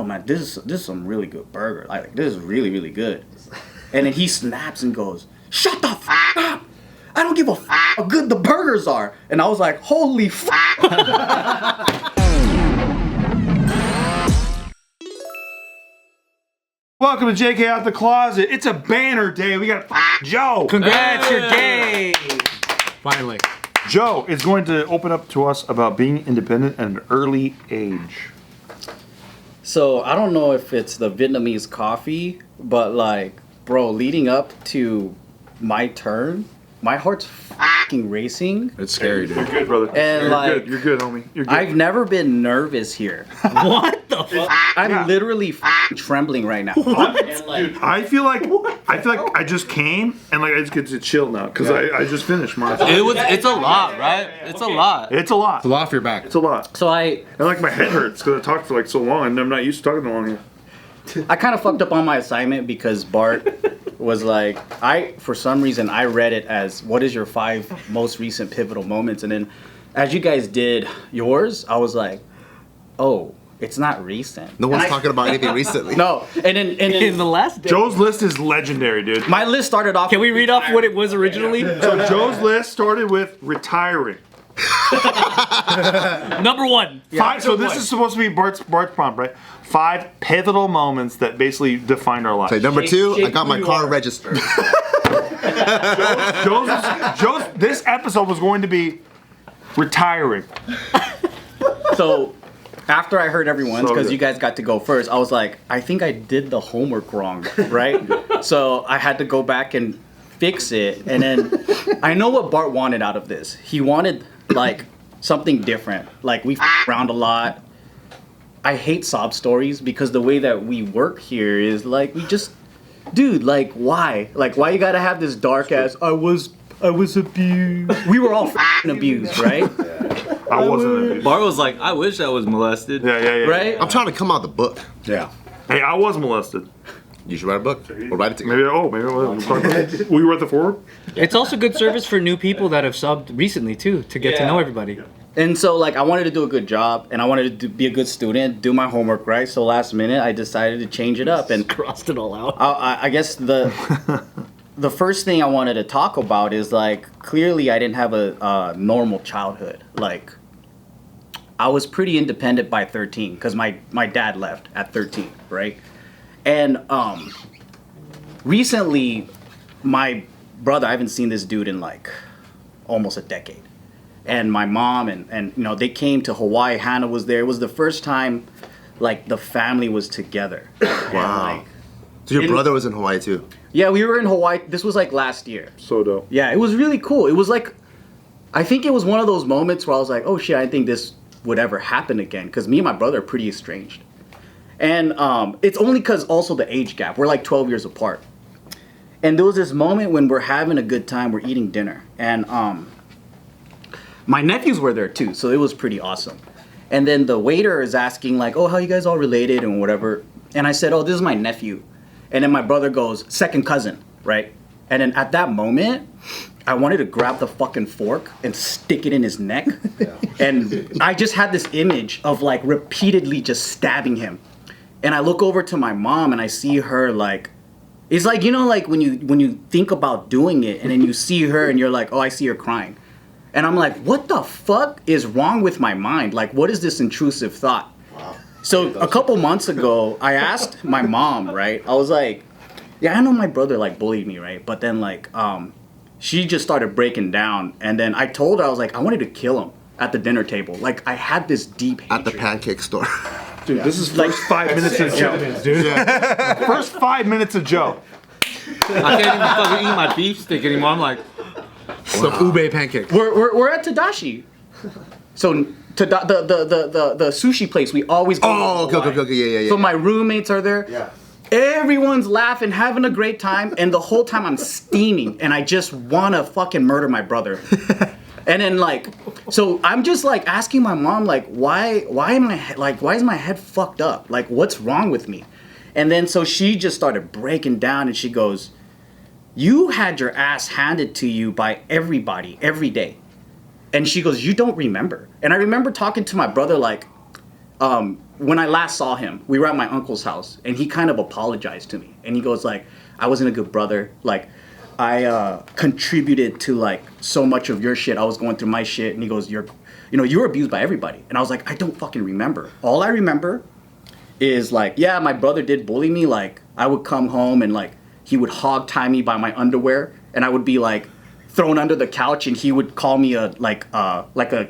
man, this is some really good burger. Like this is really, really good. And then he snaps and goes, shut the f up. I don't give a f how good the burgers are. And I was like, holy f. Welcome to JK Out the Closet. It's a banner day. We got Joe. Congrats, you're gay. Finally. Joe is going to open up to us about being independent at an early age. So I don't know if it's the Vietnamese coffee, but like, bro, leading up to my turn, my heart's fucking racing. It's scary, dude. You're good, brother. And you're good, homie. You're good. I've never been nervous here. What the fuck? I'm literally trembling right now. Dude, I feel like I just came and like I just get to chill now because I just finished mine. It's a lot, right? It's a lot. It's a lot. It's a lot for your back. It's a lot. So And like my head hurts because I talked for like so long and I'm not used to talking that long here. I kind of fucked up on my assignment because Bart was like, for some reason, I read it as, what is your 5 most recent pivotal moments? And then as you guys did yours, I was like, oh, it's not recent. No one's talking about anything recently. No. And then In the last day. Joe's list is legendary, dude. my list started off. Can we read off what it was originally? So Joe's list started with retiring. Number 1. So this is supposed to be Bart's prompt, right? 5 pivotal moments that basically defined our lives. Okay, number 2, Shape I got my who you car are. registered. Joe's this episode was going to be retiring. So after I heard everyone's, So because good. you guys got to go first, I was like, I think I did the homework wrong, right? So I had to go back and fix it. And then I know what Bart wanted out of this. He wanted like something different. Like we around a lot. I hate sob stories because the way that we work here is like we just, dude, like why? Like why you gotta have this dark ass? I was abused. We were all abused, right? I wasn't. Bart was like, I wish I was molested. Yeah. Right? I'm trying to come out the book. Yeah. Hey, I was molested. You should write a book. We'll write it together. Maybe I was. Will you write the forward? It's also good service for new people that have subbed recently too, to get to know everybody. And so, like, I wanted to do a good job, and I wanted to be a good student, do my homework right. So last minute, I decided to change it up, and Crossed it all out. I guess the first thing I wanted to talk about is like clearly I didn't have a normal childhood. Like, I was pretty independent by 13 because my dad left at 13, right? And recently, my brother, I haven't seen this dude in like almost a decade. And my mom and you know, they came to Hawaii. Hannah was there. It was the first time like the family was together. Wow. So your brother was in Hawaii too? Yeah, we were in Hawaii. This was like last year. So dope. Yeah, it was really cool. It was like, I think it was one of those moments where I was like, oh shit, I think this would ever happen again. Because me and my brother are pretty estranged. And it's only because also the age gap. We're like 12 years apart. And there was this moment when we're having a good time. We're eating dinner. And my nephews were there too. So it was pretty awesome. And then the waiter is asking like, oh, how you guys all related and whatever. And I said, oh, this is my nephew. And then my brother goes, second cousin, right? And then at that moment, I wanted to grab the fucking fork and stick it in his neck. And I just had this image of like repeatedly just stabbing him. And I look over to my mom and I see her like, it's like, you know, like when you think about doing it and then you see her and you're like, oh, I see her crying. And I'm like, what the fuck is wrong with my mind? Like, what is this intrusive thought? Wow. So a couple months ago, I asked my mom, right? I was like, yeah, I know my brother like bullied me, right? But then like, she just started breaking down. And then I told her, I was like, I wanted to kill him at the dinner table. Like I had this deep hatred. At the pancake store. Dude, this is first 5 minutes of Joe. First 5 minutes of Joe. I can't even fucking eat my beef stick anymore. I'm like, Some ube pancakes. We're at Tadashi. So the sushi place we always go. Oh, okay, yeah. So my roommates are there. Yeah. Everyone's laughing, having a great time, and the whole time I'm steaming, and I just wanna fucking murder my brother. And then like, so I'm just like asking my mom like, why is my head fucked up? Like, what's wrong with me? And then so she just started breaking down, and she goes, you had your ass handed to you by everybody every day. And she goes, you don't remember. And I remember talking to my brother like, when I last saw him, we were at my uncle's house, and he kind of apologized to me, and he goes like, "I wasn't a good brother. Like, I contributed to like so much of your shit. I was going through my shit." And he goes, "You were abused by everybody." And I was like, "I don't fucking remember. All I remember is like, yeah, my brother did bully me. Like, I would come home and like he would hog tie me by my underwear, and I would be like thrown under the couch, and he would call me a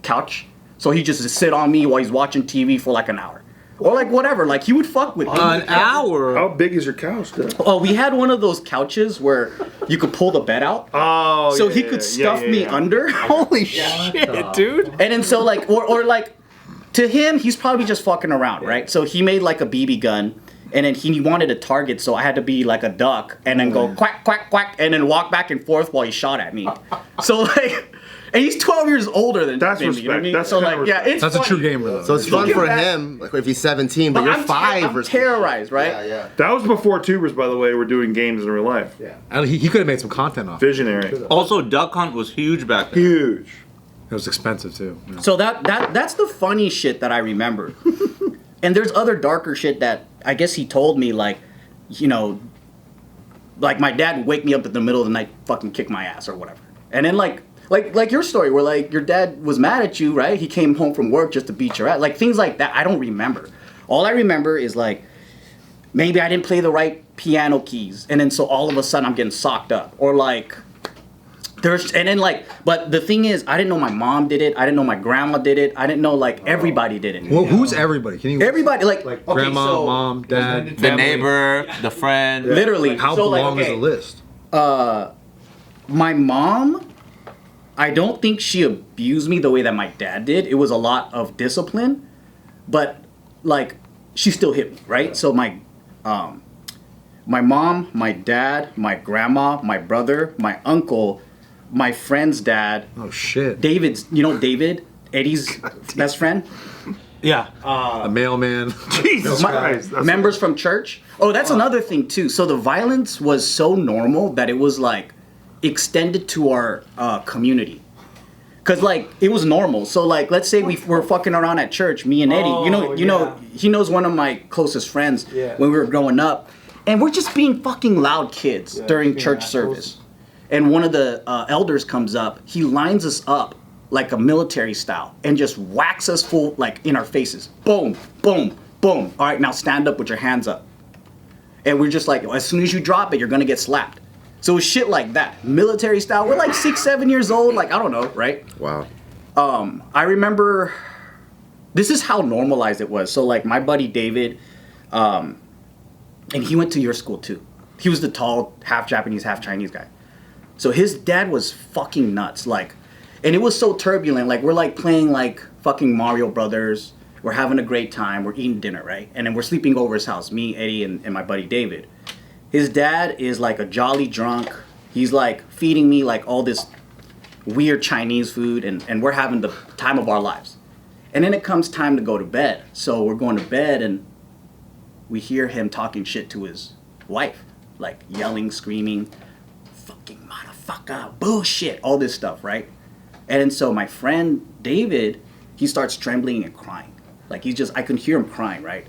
couch. So he just sit on me while he's watching TV for like an hour." Or like whatever, like he would fuck with me. An hour? How big is your couch, dude? Oh, we had one of those couches where you could pull the bed out. Oh, so he could stuff me under. Holy shit, dude. And then so like, or like, to him, he's probably just fucking around, right? So he made like a BB gun, and then he wanted a target, so I had to be like a duck, and then go quack, quack, quack, and then walk back and forth while he shot at me. So like... And he's 12 years older than That's me. respect. You know what I mean? That's so kind like, of yeah, respect. it's That's funny. a true gamer though. So it's fun Look at for that. him, like if he's 17, but you're I'm 5 I'm or something. terrorized, right? Yeah, yeah. That was before tubers, by the way, were doing games in real life. And he could have made some content off it. Visionary. Also, duck hunt was huge back then. Huge. It was expensive too. Yeah. So that's the funny shit that I remember. And there's other darker shit that I guess he told me, like, you know, like my dad would wake me up in the middle of the night, fucking kick my ass or whatever. And then like your story where like your dad was mad at you, right? He came home from work just to beat your ass. Like things like that, I don't remember. All I remember is like maybe I didn't play the right piano keys, and then so all of a sudden I'm getting socked up, or like but the thing is, I didn't know my mom did it. I didn't know my grandma did it. I didn't know like everybody did it. Well, who's everybody? Can you? Everybody like okay, grandma, so, mom, dad. The neighbor, the friend. literally. How so, long like, is the list? My mom, I don't think she abused me the way that my dad did. It was a lot of discipline, but like she still hit me, right? So my mom, my dad, my grandma, my brother, my uncle, my friend's dad, Oh shit. David, Eddie's best friend, Yeah. A mailman. Jesus Christ. That's members from church. Oh, that's another thing too. So the violence was so normal that it was like extended to our community. Cause like it was normal. So like let's say we were fucking around at church, me and Eddie. You know, he knows one of my closest friends when we were growing up, and we're just being fucking loud kids during church service. And one of the elders comes up. He lines us up like a military style and just whacks us full like in our faces. Boom, boom, boom. All right, now stand up with your hands up. And we're just like, as soon as you drop it, you're gonna get slapped. So it's shit like that, military style. We're like 6, 7 years old, like I don't know, right? Wow. I remember, this is how normalized it was. So like my buddy David, and he went to your school too. He was the tall, half Japanese, half Chinese guy. So his dad was fucking nuts, like, and it was so turbulent. Like we're like playing like fucking Mario Brothers. We're having a great time. We're eating dinner, right? And then we're sleeping over his house, me, Eddie, and my buddy David. His dad is like a jolly drunk. He's like feeding me like all this weird Chinese food, and we're having the time of our lives. And then it comes time to go to bed. So we're going to bed, and we hear him talking shit to his wife, like yelling, screaming, fucking motherfucker, bullshit, all this stuff, right? And then so my friend David, he starts trembling and crying. Like he's just, I can hear him crying, right?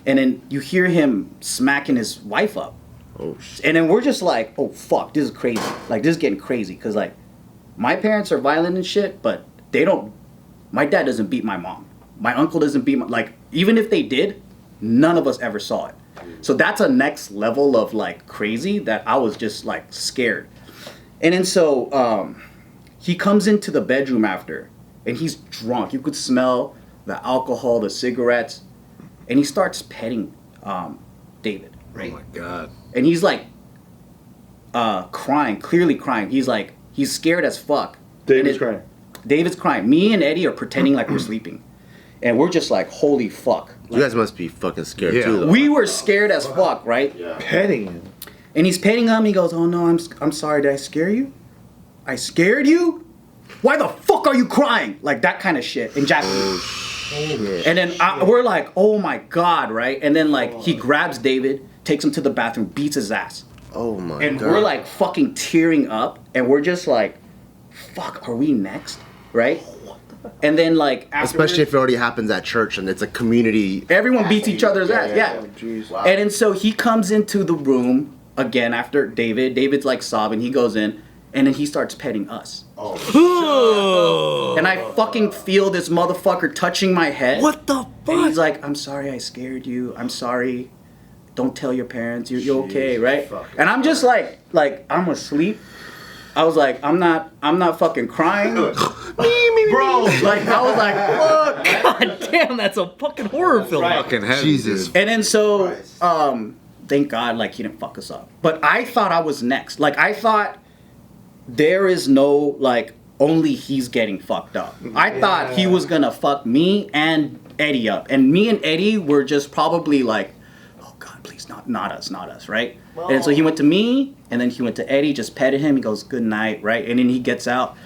And then you hear him smacking his wife up. Oh shit. And then we're just like, oh fuck, this is crazy. Like this is getting crazy. Cause like my parents are violent and shit, but they don't, my dad doesn't beat my mom. My uncle doesn't beat my, like even if they did, none of us ever saw it. So that's a next level of like crazy that I was just like scared. And then so he comes into the bedroom after and he's drunk. You could smell the alcohol, the cigarettes. And he starts petting David, right? Oh my god. And he's like crying, clearly crying. He's like, he's scared as fuck. David's crying. David's crying. Me and Eddie are pretending like we're sleeping. And we're just like, holy fuck. You guys must be fucking scared Yeah. too, though. We were scared as fuck, right? Petting him. And he's petting him. He goes, oh no, I'm sorry. Did I scare you? I scared you? Why the fuck are you crying? Like that kind of shit in Japanese. And then we're like, oh my god, right? And then like he grabs David, takes him to the bathroom, beats his ass. Oh my And god. we're like fucking tearing up, and we're just like, fuck, are we next? Right? And then like afterwards, Especially if it already happens at church and it's a community. everyone beats each other's ass. Yeah. Jeez. Wow. And then so he comes into the room again after David. David's like sobbing. He goes in and then he starts petting us. And I fucking feel this motherfucker touching my head. What the And fuck? he's like, I'm sorry I scared you. I'm sorry. Don't tell your parents. You're okay, right? And I'm just like I'm asleep. I was like, I'm not fucking crying. Bro, like I was like, fuck. God damn, that's a fucking horror film. Fucking heavy, Jesus. dude. And then so, thank God, like he didn't fuck us up. But I thought I was next. Like I thought there is no like only he's getting fucked up. I thought he was gonna fuck me and Eddie up, and me and Eddie were just probably like, oh God, please not us, right? And so he went to me, and then he went to Eddie, just petted him. He goes, good night, right? And then he gets out,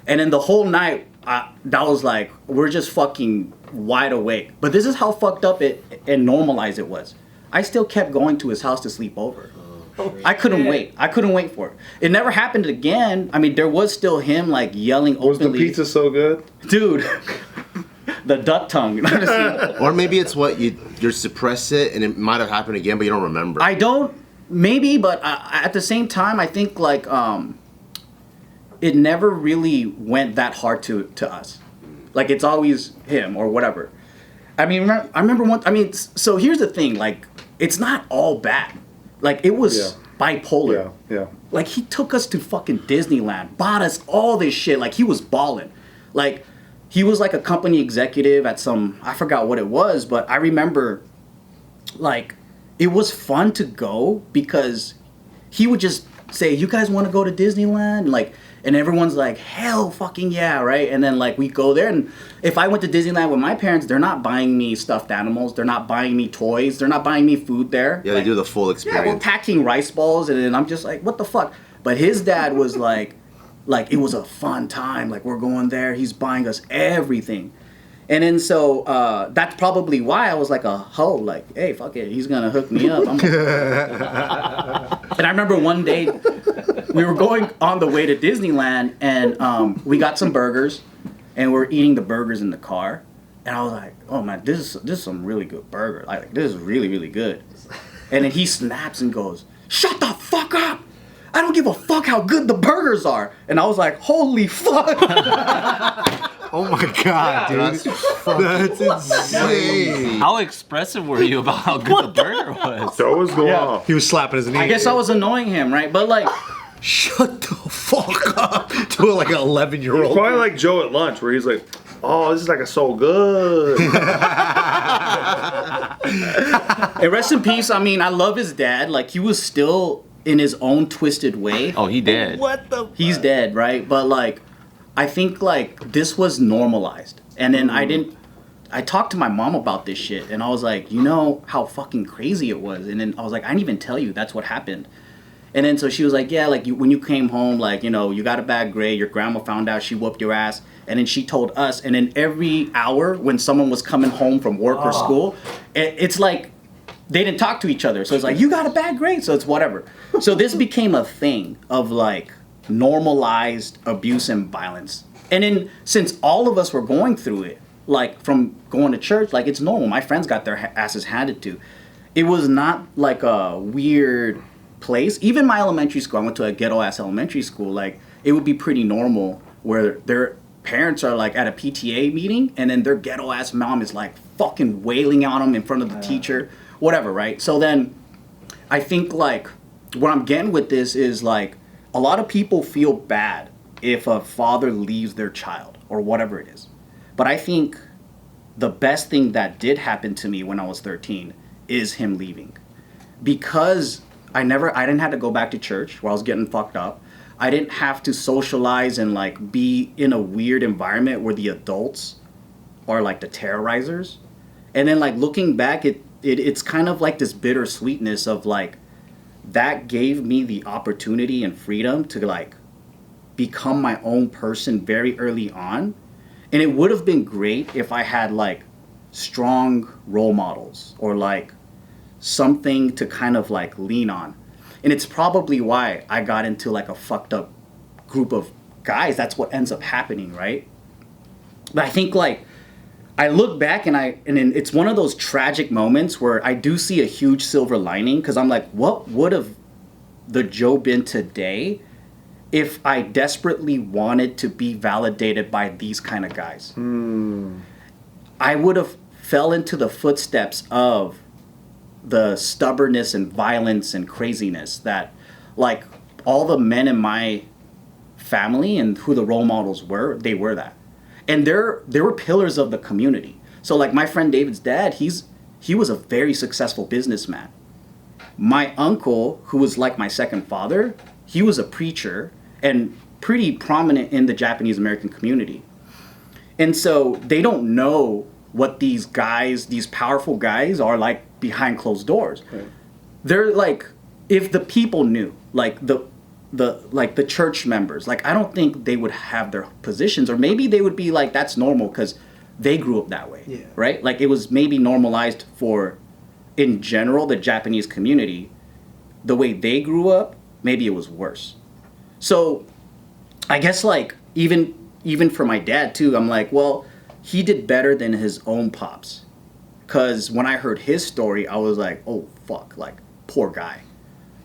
and then the whole night, that was like we're just fucking wide awake. But this is how fucked up it and normalized it was. I still kept going to his house to sleep over. I couldn't wait. I couldn't wait for it. It never happened again. I mean, there was still him like yelling Was the openly. pizza so good? Dude, the duck tongue. Or maybe it's what you suppress it and it might have happened again, but you don't remember. I don't, maybe, but at the same time, I think like it never really went that hard to us. Like it's always him or whatever. I mean, I remember one. I mean, so here's the thing. Like, it's not all bad. Like it was bipolar. Yeah. Like he took us to fucking Disneyland, bought us all this shit. Like he was balling. Like he was like a company executive at some, I forgot what it was, but I remember like it was fun to go because he would just say, you guys want to go to Disneyland? Like, and everyone's like, hell fucking yeah, right? And then like we go there, and if I went to Disneyland with my parents, they're not buying me stuffed animals, they're not buying me toys, they're not buying me food there. Yeah, like, they do the full yeah, we're experience. packing rice balls, and then I'm just like, what the fuck? But his dad was like it was a fun time. Like we're going there, he's buying us everything. And then so that's probably why I was like a hoe, like, hey, fuck it, he's gonna hook me up. And I remember one day we were going on the way to Disneyland, and we got some burgers, and we're eating the burgers in the car. And I was like, oh man, this is some really good burger. Like this is really, really good. And then he snaps and goes, shut the fuck up! I don't give a fuck how good the burgers are. And I was like, holy fuck! Oh my god, dude. That's insane. How expressive were you about how good the burger was? So was going off. He was slapping his knee. I guess I was annoying him, right? But like, Shut the fuck up to like an 11-year-old. Probably like Joe at lunch where he's like, oh, this is like a so good. and rest in peace. I mean, I love his dad. Like he was still in his own twisted way. Oh, he did. What the? He's dead, right? But like, I think like this was normalized. And then I talked to my mom about this shit, and I was like, you know how fucking crazy it was. And then I was like, I didn't even tell you that's what happened. And then so she was like, yeah, like when you came home, like, you know, you got a bad grade, your grandma found out, she whooped your ass. And then she told us, and then every hour when someone was coming home from work or school, it's like they didn't talk to each other. So it's like, you got a bad grade, so it's whatever. So this became a thing of like normalized abuse and violence. And then since all of us were going through it, like from going to church, like it's normal. My friends got their asses handed to. It was not like a weird place. Even my elementary school, I went to a ghetto ass elementary school, like it would be pretty normal where their parents are like at a PTA meeting and then their ghetto ass mom is like fucking wailing on them in front of the teacher, whatever, right? So then I think like what I'm getting with this is like a lot of people feel bad if a father leaves their child or whatever it is. But I think the best thing that did happen to me when I was 13 is him leaving. Because I didn't have to go back to church where I was getting fucked up. I didn't have to socialize and like be in a weird environment where the adults are like the terrorizers. And then like looking back, it's kind of like this bittersweetness of like that gave me the opportunity and freedom to like become my own person very early on. And it would have been great if I had like strong role models or like something to kind of like lean on. And it's probably why I got into like a fucked up group of guys. That's what ends up happening, right? But I think like I look back and it's one of those tragic moments where I do see a huge silver lining because I'm like, what would have the Joe been today if I desperately wanted to be validated by these kind of guys? I would have fell into the footsteps of the stubbornness and violence and craziness that like all the men in my family and who the role models were, they were that. And they were pillars of the community. So like my friend David's dad, he was a very successful businessman. My uncle, who was like my second father, he was a preacher and pretty prominent in the Japanese American community. And so they don't know what these guys, these powerful guys are like behind closed doors. Right. They're like, if the people knew, like the church members, like I don't think they would have their positions, or maybe they would be like, that's normal because they grew up that way, right? Like it was maybe normalized for, in general, the Japanese community, the way they grew up, maybe it was worse. So I guess like even for my dad too, I'm like, well, he did better than his own pops. Cause when I heard his story, I was like, oh fuck, like poor guy.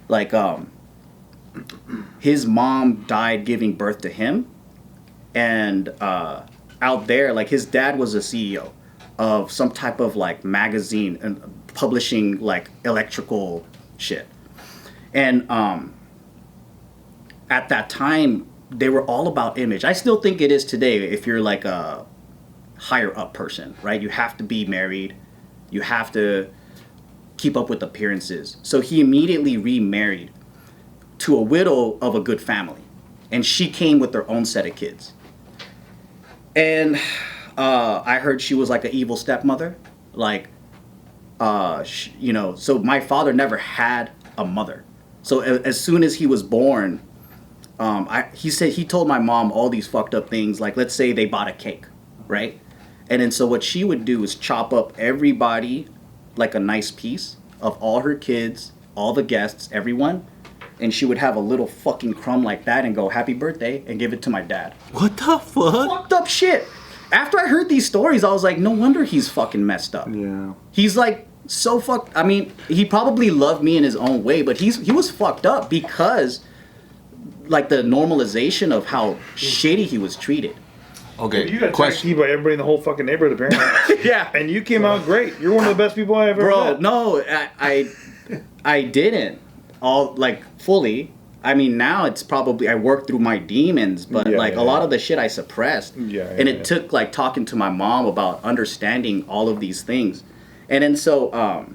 Like his mom died giving birth to him, and out there, like his dad was a CEO of some type of like magazine and publishing like electrical shit. And at that time, they were all about image. I still think it is today if you're like a higher up person, right? You have to be married. You have to keep up with appearances. So he immediately remarried to a widow of a good family. And she came with her own set of kids. And I heard she was like an evil stepmother. Like, so my father never had a mother. So as soon as he was born, he told my mom all these fucked up things. Like, let's say they bought a cake, right? And then so what she would do is chop up everybody like a nice piece of all her kids, all the guests, everyone. And she would have a little fucking crumb like that and go, happy birthday, and give it to my dad. What the fuck? Fucked up shit. After I heard these stories, I was like, no wonder he's fucking messed up. Yeah. He's like so fucked. I mean, he probably loved me in his own way, but he was fucked up because like the normalization of how shitty he was treated. Okay. You got question by everybody in the whole fucking neighborhood apparently. Yeah. And you came out great. You're one of the best people I ever met. Bro, no, I didn't all like fully. I mean, now it's probably I worked through my demons, but a lot of the shit I suppressed. And it took like talking to my mom about understanding all of these things. And then so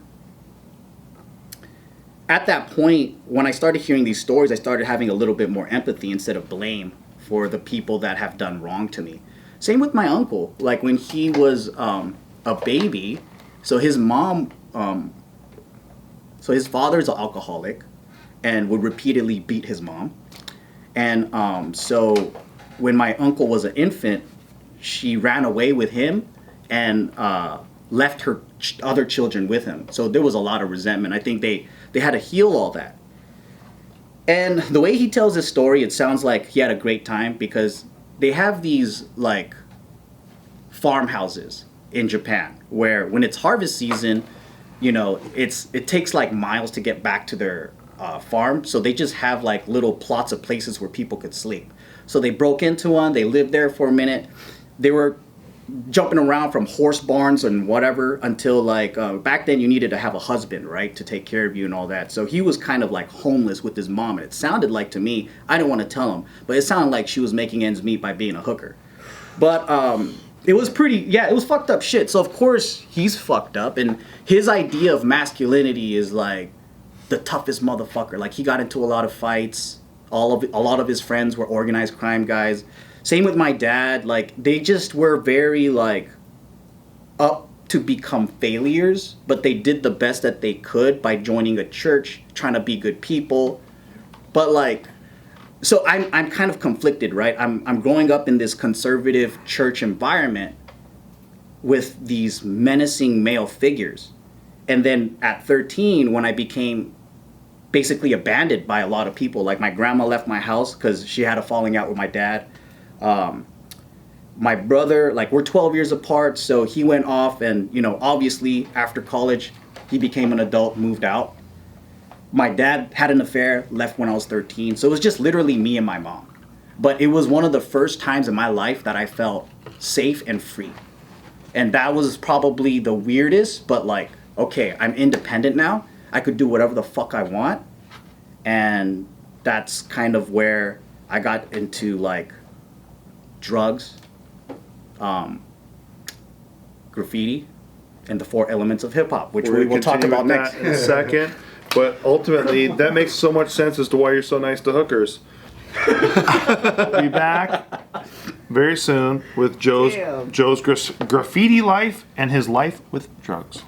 at that point, when I started hearing these stories, I started having a little bit more empathy instead of blame for the people that have done wrong to me. Same with my uncle. Like when he was a baby, so his mom, so his father's an alcoholic and would repeatedly beat his mom. And so when my uncle was an infant, she ran away with him and left her other children with him. So there was a lot of resentment. I think they had to heal all that. And the way he tells his story, it sounds like he had a great time because they have these like farmhouses in Japan where when it's harvest season, you know, it takes like miles to get back to their farm. So they just have like little plots of places where people could sleep. So they broke into one, they lived there for a minute. They were jumping around from horse barns and whatever until like back then you needed to have a husband, right, to take care of you and all that. So he was kind of like homeless with his mom, and it sounded like to me, I didn't want to tell him, but it sounded like she was making ends meet by being a hooker. But it was it was fucked up shit. So of course he's fucked up, and his idea of masculinity is like the toughest motherfucker. Like he got into a lot of fights. A lot of his friends were organized crime guys. Same with my dad. Like they just were very like up to become failures, but they did the best that they could by joining a church, trying to be good people. But like, so I'm kind of conflicted, right? I'm growing up in this conservative church environment with these menacing male figures, and then at 13, when I became basically abandoned by a lot of people, like my grandma left my house because she had a falling out with my dad. my brother, like we're 12 years apart, so he went off and, you know, obviously after college, he became an adult, moved out. My dad had an affair, left when I was 13. So it was just literally me and my mom. But it was one of the first times in my life that I felt safe and free. And that was probably the weirdest, but like, okay, I'm independent now. I could do whatever the fuck I want. And that's kind of where I got into like drugs, graffiti, and the 4 elements of hip hop, which we will talk continue about with next. that in a second. But ultimately, that makes so much sense as to why you're so nice to hookers. We'll be back very soon with Joe's graffiti life and his life with drugs.